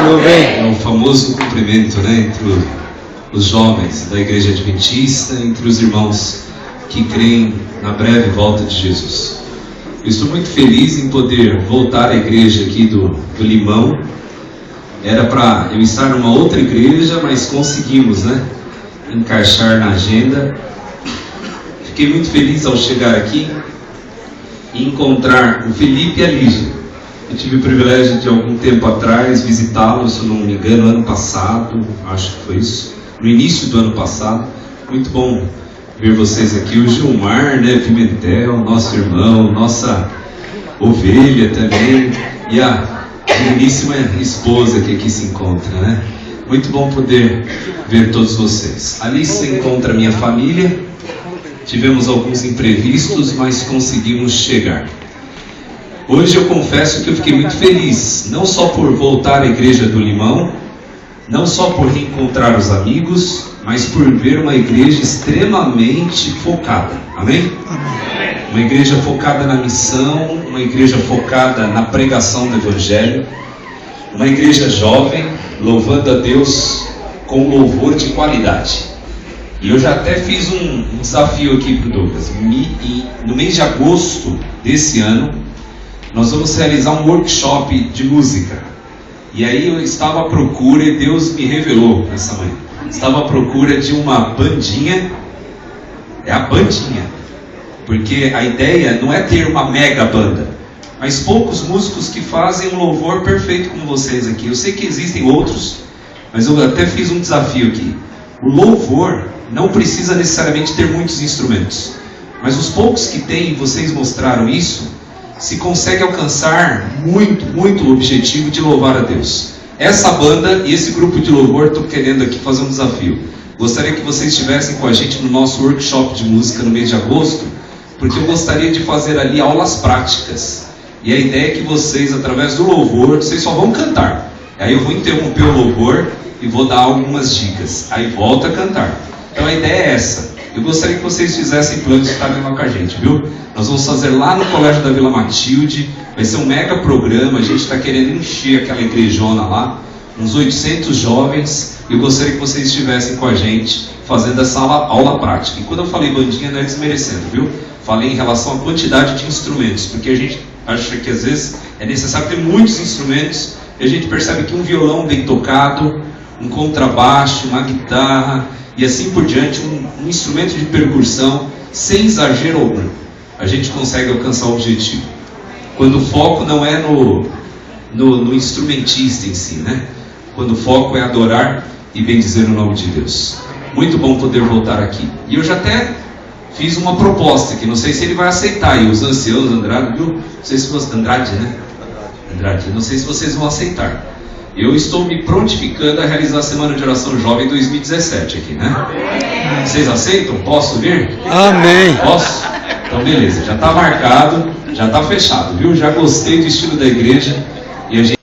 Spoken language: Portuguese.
nuvem. É o famoso cumprimento, né, entre os jovens da Igreja Adventista, entre os irmãos que creem na breve volta de Jesus. Eu estou muito feliz em poder voltar à igreja aqui do Limão. Era para eu estar numa outra igreja, mas conseguimos, né, encaixar na agenda. Fiquei muito feliz ao chegar aqui e encontrar o Felipe e a Lígia. Eu tive o privilégio de algum tempo atrás visitá-los, se eu não me engano, ano passado, acho que foi isso, no início do ano passado. Muito bom ver vocês aqui, o Gilmar, né, Pimentel, nosso irmão, nossa ovelha também, e a digníssima esposa que aqui se encontra, né? Muito bom poder ver todos vocês. Ali se encontra a minha família. Tivemos alguns imprevistos, mas conseguimos chegar. Hoje eu confesso que eu fiquei muito feliz, não só por voltar à Igreja do Limão, não só por reencontrar os amigos, mas por ver uma igreja extremamente focada. Amém? Amém. Uma igreja focada na missão, uma igreja focada na pregação do Evangelho, uma igreja jovem, louvando a Deus com louvor de qualidade. E eu já até fiz um desafio aqui para o Douglas. No mês de agosto desse ano, nós vamos realizar um workshop de música. E aí eu estava à procura, e Deus me revelou essa manhã. Estava à procura de uma bandinha. É a bandinha. Porque a ideia não é ter uma mega banda, mas poucos músicos que fazem um louvor perfeito como vocês aqui. Eu sei que existem outros, mas eu até fiz um desafio aqui. O louvor não precisa necessariamente ter muitos instrumentos, mas os poucos que tem, vocês mostraram isso, se consegue alcançar muito o objetivo de louvar a Deus. Essa banda e esse grupo de louvor, estou querendo aqui fazer um desafio. Gostaria que vocês estivessem com a gente no nosso workshop de música no mês de agosto, porque eu gostaria de fazer ali aulas práticas. E a ideia é que vocês, através do louvor, vocês só vão cantar. Aí eu vou interromper o louvor e vou dar algumas dicas. Aí volta a cantar. Então a ideia é essa. Eu gostaria que vocês fizessem planos de estarem lá com a gente, viu? Nós vamos fazer lá no Colégio da Vila Matilde. Vai ser um mega programa. A gente está querendo encher aquela igrejona lá. Uns 800 jovens. Eu gostaria que vocês estivessem com a gente fazendo essa aula prática. E quando eu falei bandinha, não é desmerecendo, viu? Falei em relação à quantidade de instrumentos. Porque a gente acha que às vezes é necessário ter muitos instrumentos. E a gente percebe que um violão bem tocado, um contrabaixo, uma guitarra e assim por diante, um instrumento de percussão, sem exagero algum, a gente consegue alcançar o objetivo. Quando o foco não é no instrumentista em si, né? Quando o foco é adorar e bendizer o nome de Deus. Muito bom poder voltar aqui. E eu já até fiz uma proposta aqui, não sei se ele vai aceitar, e os anciãos, Andrade, viu? Não sei se vocês, Andrade, né? Andrade, não sei se vocês vão aceitar. Eu estou me prontificando a realizar a Semana de Oração Jovem 2017 aqui, né? Vocês aceitam? Posso vir? Amém. Posso? Então beleza, já está marcado, já está fechado, viu? Já gostei do estilo da igreja e a gente